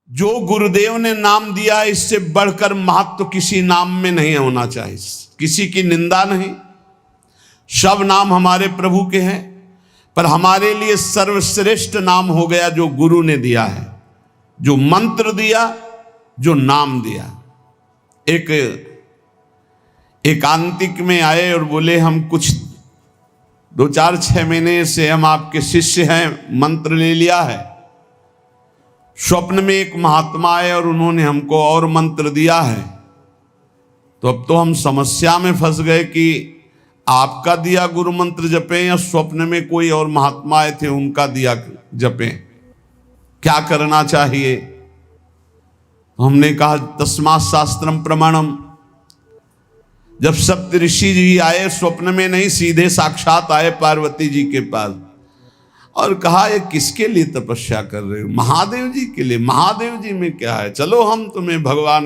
जो गुरुदेव ने नाम दिया इससे बढ़कर महत्व किसी नाम में नहीं होना चाहिए। किसी की निंदा नहीं, सब नाम हमारे प्रभु के हैं, पर हमारे लिए सर्वश्रेष्ठ नाम हो गया जो गुरु ने दिया है, जो मंत्र दिया, जो नाम दिया। एक एकांतिक में आए और बोले हम कुछ 2-4-6 महीने से हम आपके शिष्य हैं, मंत्र ले लिया है। स्वप्न में एक महात्मा आए और उन्होंने हमको और मंत्र दिया है। तो अब तो हम समस्या में फंस गए कि आपका दिया गुरु मंत्र जपें या स्वप्न में कोई और महात्मा आए थे उनका दिया जपें, क्या करना चाहिए। हमने कहा तस्मात् शास्त्रम प्रमाणम। जब सप्त ऋषि जी आए, स्वप्न में नहीं, सीधे साक्षात आए पार्वती जी के पास और कहा ये किसके लिए तपस्या कर रहे हो? महादेव जी के लिए। महादेव जी में क्या है, चलो हम तुम्हें भगवान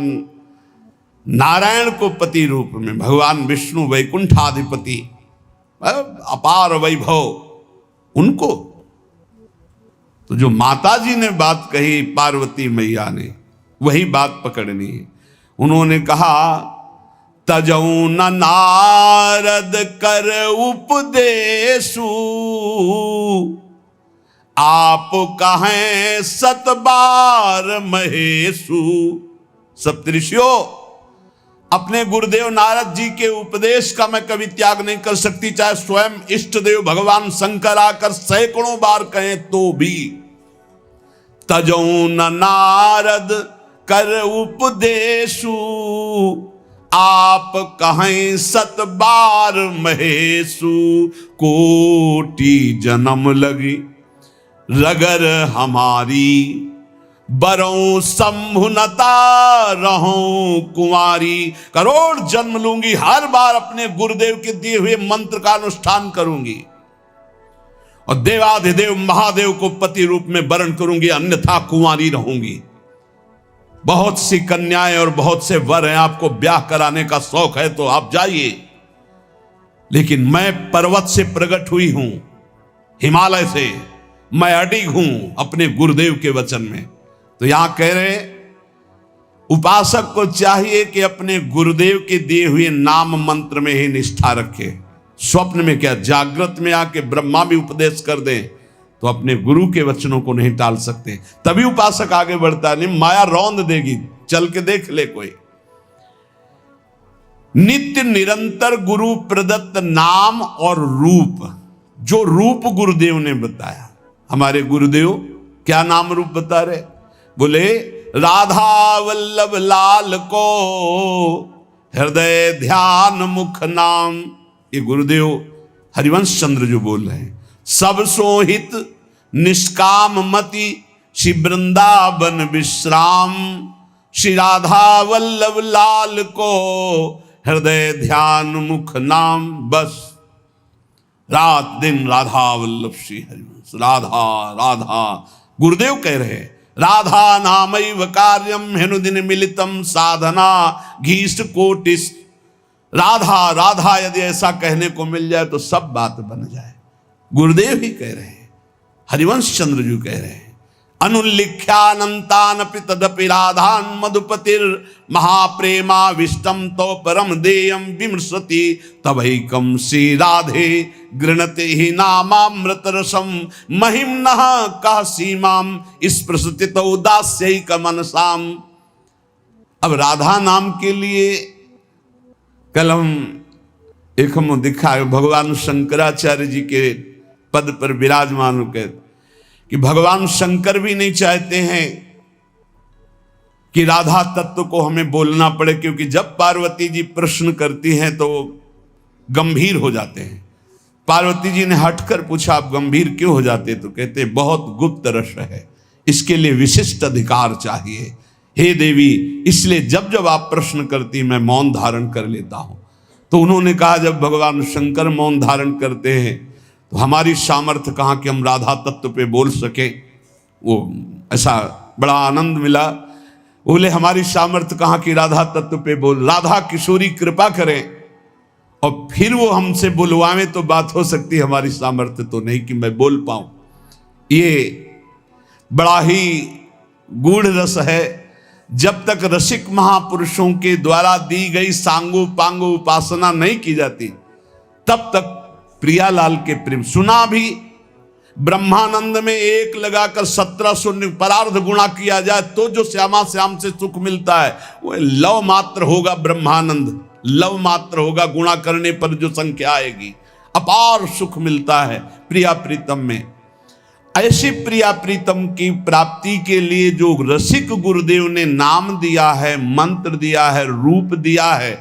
नारायण को पति रूप में, भगवान विष्णु वैकुंठाधिपति अपार वैभव, उनको। तो जो माता जी ने बात कही पार्वती मैया ने, वही बात पकड़नी है। उन्होंने कहा तजऊ न नारद कर उपदेशु, आप कहें सतबार महेशु। सप्तऋषियों, अपने गुरुदेव नारद जी के उपदेश का मैं कभी त्याग नहीं कर सकती, चाहे स्वयं इष्ट देव भगवान शंकर आकर सैकड़ों बार कहें तो भी। तजऊ न नारद कर उपदेशु, आप कहें सत बार महेशु। कोटि जन्म लगी रगर हमारी, बरों संभुनता रहूं कुंवारी। करोड़ जन्म लूंगी, हर बार अपने गुरुदेव के दिए हुए मंत्र का अनुष्ठान करूंगी और देवाधिदेव महादेव को पति रूप में वरण करूंगी, अन्यथा कुंवारी रहूंगी। बहुत सी कन्याएं और बहुत से वर हैं, आपको ब्याह कराने का शौक है तो आप जाइए, लेकिन मैं पर्वत से प्रकट हुई हूं, हिमालय से, मैं अडिग हूं अपने गुरुदेव के वचन में। तो यहां कह रहे उपासक को चाहिए कि अपने गुरुदेव के दिए हुए नाम मंत्र में ही निष्ठा रखे। स्वप्न में क्या, जागृत में आके ब्रह्मा भी उपदेश कर दें तो अपने गुरु के वचनों को नहीं टाल सकते, तभी उपासक आगे बढ़ता है। नहीं माया रौंद देगी, चल के देख ले कोई। नित्य निरंतर गुरु प्रदत्त नाम और रूप, जो रूप गुरुदेव ने बताया। हमारे गुरुदेव क्या नाम रूप बता रहे? बोले राधा वल्लभ लाल को हृदय ध्यान मुख नाम। ये गुरुदेव हरिवंश चंद्र जो बोल रहे हैं। सब सोहित निष्काम मति श्री वृंदावन विश्राम, श्री राधा वल्लभ लाल को हृदय ध्यान मुख नाम। बस रात दिन राधा वल्लभ श्री हरिवंश, राधा राधा। गुरुदेव कह रहे राधा नामैव कार्यम हेनुदिन मिलितम साधना घीष्ट कोटिस। राधा राधा यदि ऐसा कहने को मिल जाए तो सब बात बन जाए। गुरुदेव ही कह रहे हैं, हरिवंश चंद्र जी कह रहे हैं। अनुल्लिख्यानंतानपि तदपि राधान मधुपतिर महाप्रेमा विष्टम तो परम देयम विमृशति तवैकम श्री राधे गृणते ही नामामृत रसम महिम्नः कह सीमाम स्पृशति उदास्यैक मनसाम। अब राधा नाम के लिए कल हम दिखा भगवान शंकराचार्य जी के पद पर विराजमान होकर कि भगवान शंकर भी नहीं चाहते हैं कि राधा तत्व को हमें बोलना पड़े, क्योंकि जब पार्वती जी प्रश्न करती हैं तो गंभीर हो जाते हैं। पार्वती जी ने हटकर पूछा आप गंभीर क्यों हो जाते? तो कहते बहुत गुप्त रस है, इसके लिए विशिष्ट अधिकार चाहिए। हे देवी, इसलिए जब जब आप प्रश्न करती मैं मौन धारण कर लेता हूं। तो उन्होंने कहा जब भगवान शंकर मौन धारण करते हैं तो हमारी सामर्थ्य कहाँ कि हम राधा तत्व पे बोल सके। वो ऐसा बड़ा आनंद मिला। बोले हमारी सामर्थ्य कहाँ कि राधा तत्व पे बोल, राधा किशोरी कृपा करें और फिर वो हमसे बुलवाएं तो बात हो सकती है, हमारी सामर्थ्य तो नहीं कि मैं बोल पाऊं। ये बड़ा ही गूढ़ रस है। जब तक रसिक महापुरुषों के द्वारा दी गई सांगो पांगो उपासना नहीं की जाती, तब तक प्रियालाल के प्रेम सुना भी। ब्रह्मानंद में एक लगाकर 1700 परार्ध गुणा किया जाए तो जो श्यामा श्याम से सुख मिलता है वो लव मात्र होगा। ब्रह्मानंद लव मात्र होगा, गुणा करने पर जो संख्या आएगी, अपार सुख मिलता है प्रिया प्रीतम में। ऐसी प्रिया प्रीतम की प्राप्ति के लिए जो रसिक गुरुदेव ने नाम दिया है, मंत्र दिया है, रूप दिया है,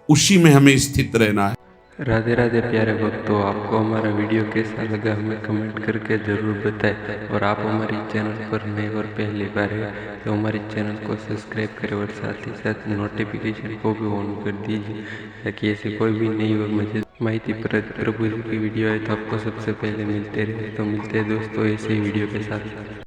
उसी में हमें स्थित रहना है। राधे राधे प्यारे भक्तों, आपको हमारा वीडियो कैसा लगा हमें कमेंट करके ज़रूर बताएं। और आप हमारे चैनल पर नए और पहली बार है तो हमारे चैनल को सब्सक्राइब करें और साथ ही साथ नोटिफिकेशन को भी ऑन कर दीजिए, ताकि ऐसे कोई भी नई और मुझे माहिती प्रभु जी की वीडियो है तो आपको सबसे पहले मिलते रहे। तो मिलते हैं दोस्तों ऐसे ही वीडियो के साथ।